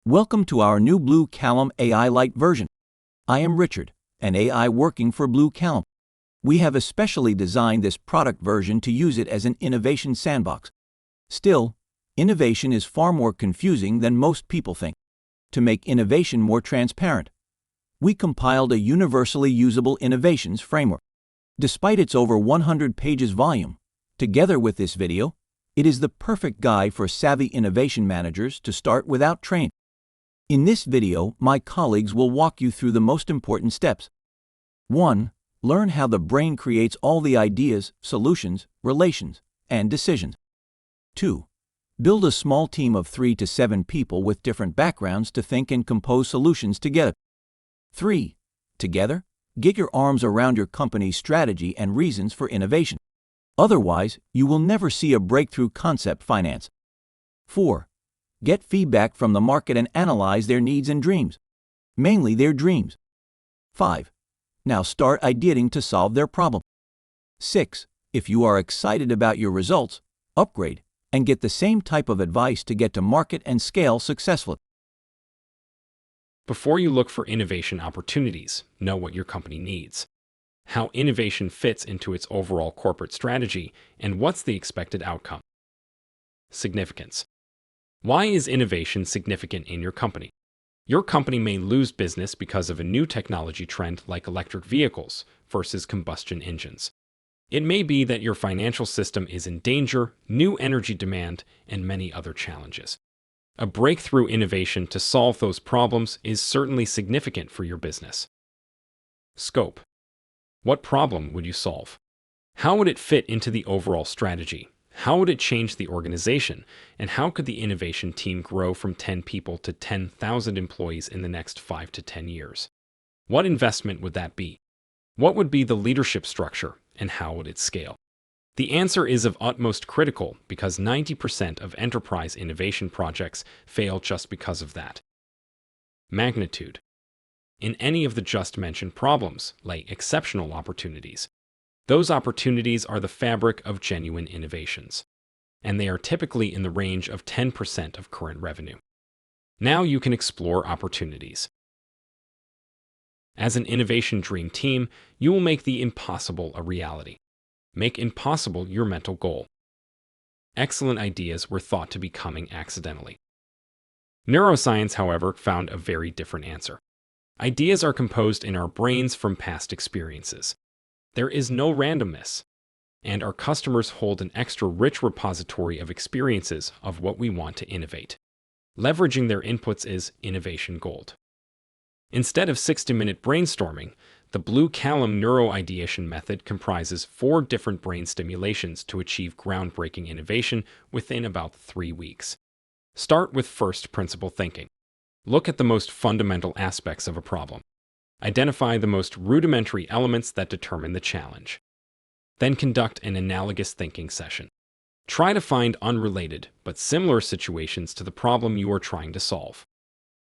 Welcome to our new BlueCallom.AI Lite version. I am Richard, an AI working for BlueCallom. We have especially designed this product version to use it as an innovation sandbox. Still, innovation is far more confusing than most people think. To make innovation more transparent, we compiled a universally usable innovations framework. Despite its over 100 pages volume, together with this video, it is the perfect guide for savvy innovation managers to start without training. In this video, my colleagues will walk you through the most important steps. 1. Learn how the brain creates all the ideas, solutions, relations, and decisions. 2. Build a small team of 3 to 7 people with different backgrounds to think and compose solutions together. 3. Together, get your arms around your company's strategy and reasons for innovation. Otherwise, you will never see a breakthrough concept finance. 4. Get feedback from the market and analyze their needs and dreams. Mainly their dreams. 5. Now start ideating to solve their problem. 6. If you are excited about your results, upgrade and get the same type of advice to get to market and scale successfully. Before you look for innovation opportunities, know what your company needs, how innovation fits into its overall corporate strategy, and what's the expected outcome. Significance. Why is innovation significant in your company? Your company may lose business because of a new technology trend like electric vehicles versus combustion engines. It may be that your financial system is in danger, new energy demand, and many other challenges. A breakthrough innovation to solve those problems is certainly significant for your business. Scope. What problem would you solve? How would it fit into the overall strategy? How would it change the organization? And how could the innovation team grow from 10 people to 10,000 employees in the next 5 to 10 years? What investment would that be? What would be the leadership structure, and how would it scale? The answer is of utmost critical because 90% of enterprise innovation projects fail just because of that. Magnitude. In any of the just mentioned problems lay exceptional opportunities. Those opportunities are the fabric of genuine innovations, and they are typically in the range of 10% of current revenue. Now you can explore opportunities. As an innovation dream team, you will make the impossible a reality. Make impossible your mental goal. Excellent ideas were thought to be coming accidentally. Neuroscience, however, found a very different answer. Ideas are composed in our brains from past experiences. There is no randomness, and our customers hold an extra rich repository of experiences of what we want to innovate. Leveraging their inputs is innovation gold. Instead of 60-minute brainstorming, the BlueCallom neuroideation method comprises 4 different brain stimulations to achieve groundbreaking innovation within about 3 weeks. Start with first principle thinking. Look at the most fundamental aspects of a problem. Identify the most rudimentary elements that determine the challenge. Then conduct an analogous thinking session. Try to find unrelated but similar situations to the problem you are trying to solve.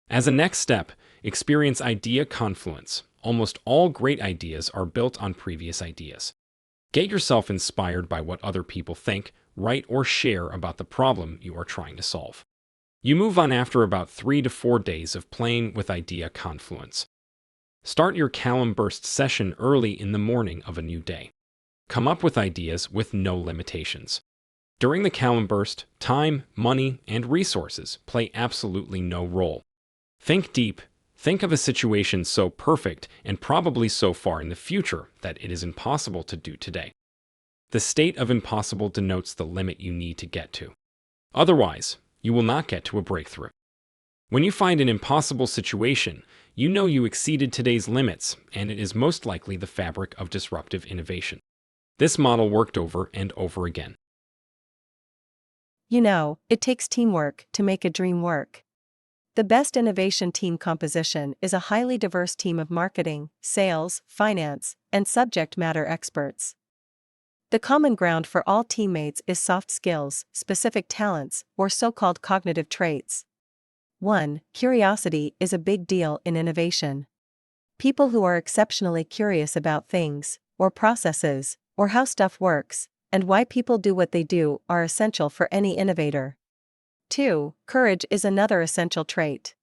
As a next step, experience idea confluence. Almost all great ideas are built on previous ideas. Get yourself inspired by what other people think, write, or share about the problem you are trying to solve. You move on after about 3 to 4 days of playing with idea confluence. Start your Callum Burst session early in the morning of a new day. Come up with ideas with no limitations. During the Callum Burst, time, money, and resources play absolutely no role. Think deep. Think of a situation so perfect and probably so far in the future that it is impossible to do today. The state of impossible denotes the limit you need to get to. Otherwise, you will not get to a breakthrough. When you find an impossible situation, you know you exceeded today's limits, and it is most likely the fabric of disruptive innovation. This model worked over and over again. You know, it takes teamwork to make a dream work. The best innovation team composition is a highly diverse team of marketing, sales, finance, and subject matter experts. The common ground for all teammates is soft skills, specific talents, or so-called cognitive traits. 1. Curiosity is a big deal in innovation. People who are exceptionally curious about things, or processes, or how stuff works, and why people do what they do are essential for any innovator. 2. Courage is another essential trait.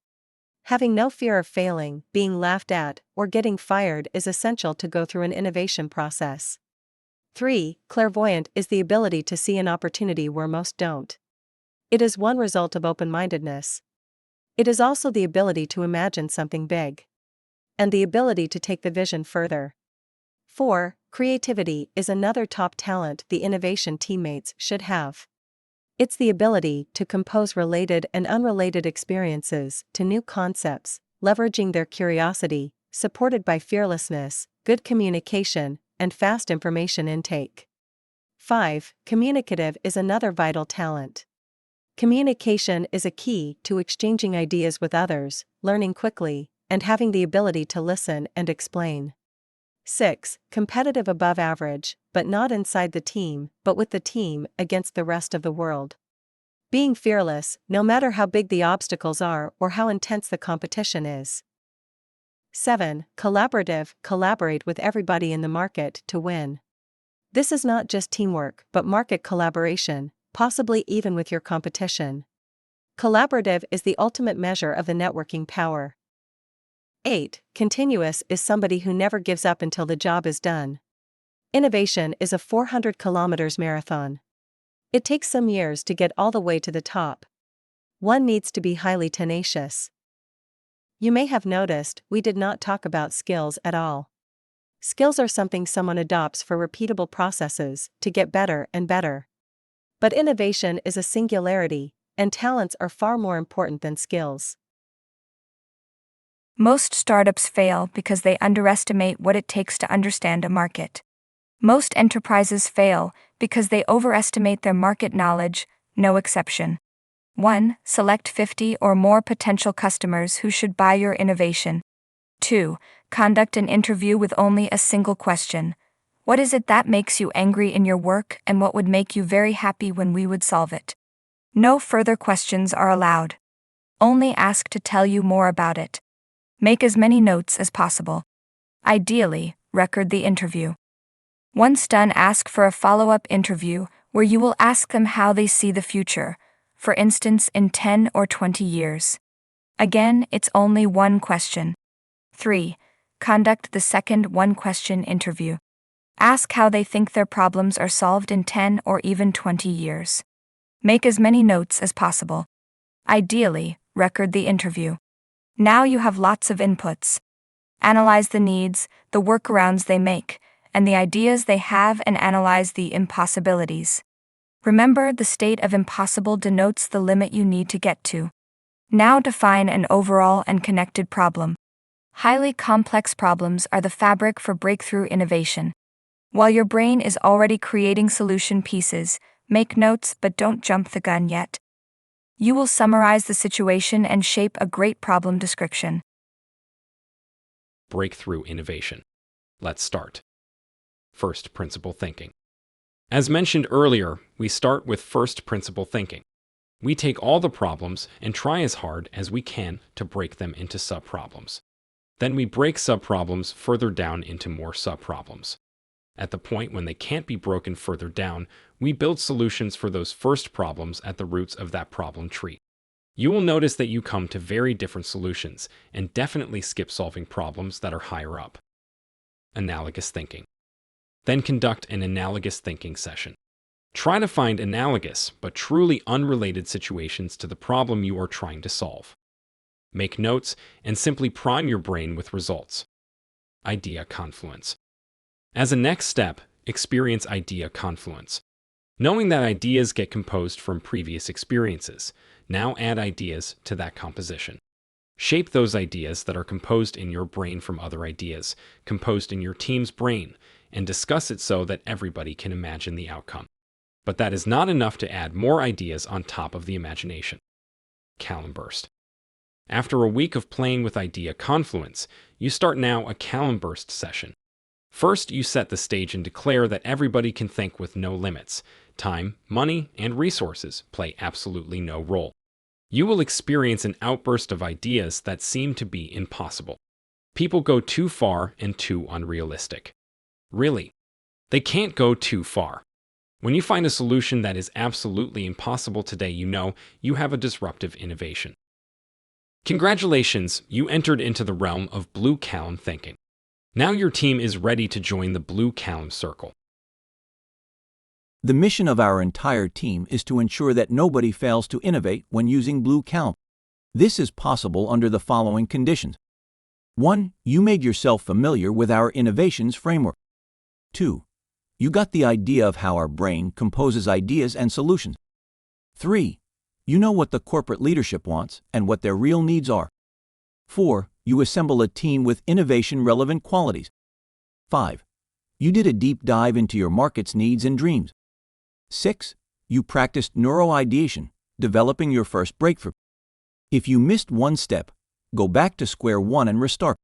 Having no fear of failing, being laughed at, or getting fired is essential to go through an innovation process. 3. Clairvoyant is the ability to see an opportunity where most don't. It is one result of open-mindedness. It is also the ability to imagine something big. And the ability to take the vision further. 4. Creativity is another top talent the innovation teammates should have. It's the ability to compose related and unrelated experiences to new concepts, leveraging their curiosity, supported by fearlessness, good communication, and fast information intake. 5. Communicative is another vital talent. Communication is a key to exchanging ideas with others, learning quickly, and having the ability to listen and explain. 6. Competitive above average, but not inside the team, but with the team against the rest of the world. Being fearless, no matter how big the obstacles are or how intense the competition is. 7. Collaborative, collaborate with everybody in the market to win. This is not just teamwork, but market collaboration, possibly even with your competition. Collaborative is the ultimate measure of the networking power. 8. Continuous is somebody who never gives up until the job is done. Innovation is a 400 kilometers marathon. It takes some years to get all the way to the top. One needs to be highly tenacious. You may have noticed we did not talk about skills at all. Skills are something someone adopts for repeatable processes to get better and better. But innovation is a singularity, and talents are far more important than skills. Most startups fail because they underestimate what it takes to understand a market. Most enterprises fail because they overestimate their market knowledge, no exception. 1. Select 50 or more potential customers who should buy your innovation. 2. Conduct an interview with only a single question. What is it that makes you angry in your work, and what would make you very happy when we would solve it? No further questions are allowed. Only ask to tell you more about it. Make as many notes as possible. Ideally, record the interview. Once done, ask for a follow-up interview where you will ask them how they see the future, for instance in 10 or 20 years. Again, it's only one question. 3. Conduct the second one-question interview. Ask how they think their problems are solved in 10 or even 20 years. Make as many notes as possible. Ideally, record the interview. Now you have lots of inputs. Analyze the needs, the workarounds they make, and the ideas they have, and analyze the impossibilities. Remember, the state of impossible denotes the limit you need to get to. Now define an overall and connected problem. Highly complex problems are the fabric for breakthrough innovation. While your brain is already creating solution pieces, make notes but don't jump the gun yet. You will summarize the situation and shape a great problem description. Breakthrough innovation. Let's start. First principle thinking. As mentioned earlier, we start with first principle thinking. We take all the problems and try as hard as we can to break them into subproblems. Then we break subproblems further down into more subproblems. At the point when they can't be broken further down, we build solutions for those first problems at the roots of that problem tree. You will notice that you come to very different solutions and definitely skip solving problems that are higher up. Analogous thinking. Then conduct an analogous thinking session. Try to find analogous but truly unrelated situations to the problem you are trying to solve. Make notes and simply prime your brain with results. Idea confluence. As a next step, experience idea confluence. Knowing that ideas get composed from previous experiences, now add ideas to that composition. Shape those ideas that are composed in your brain from other ideas, composed in your team's brain, and discuss it so that everybody can imagine the outcome. But that is not enough to add more ideas on top of the imagination. Calm burst. After a week of playing with idea confluence, you start now a calm burst session. First, you set the stage and declare that everybody can think with no limits. Time, money, and resources play absolutely no role. You will experience an outburst of ideas that seem to be impossible. People go too far and too unrealistic. Really, they can't go too far. When you find a solution that is absolutely impossible today, you know you have a disruptive innovation. Congratulations, you entered into the realm of BlueCallom thinking. Now your team is ready to join the BlueCallom circle. The mission of our entire team is to ensure that nobody fails to innovate when using BlueCallom. This is possible under the following conditions. 1. You made yourself familiar with our innovations framework. 2. You got the idea of how our brain composes ideas and solutions. 3. You know what the corporate leadership wants and what their real needs are. 4. You assemble a team with innovation-relevant qualities. 5. You did a deep dive into your market's needs and dreams. 6. You practiced neuroideation, developing your first breakthrough. If you missed one step, go back to square one and restart.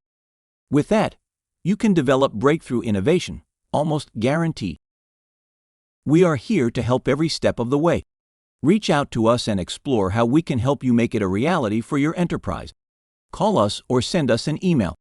With that, you can develop breakthrough innovation, almost guaranteed. We are here to help every step of the way. Reach out to us and explore how we can help you make it a reality for your enterprise. Call us or send us an email.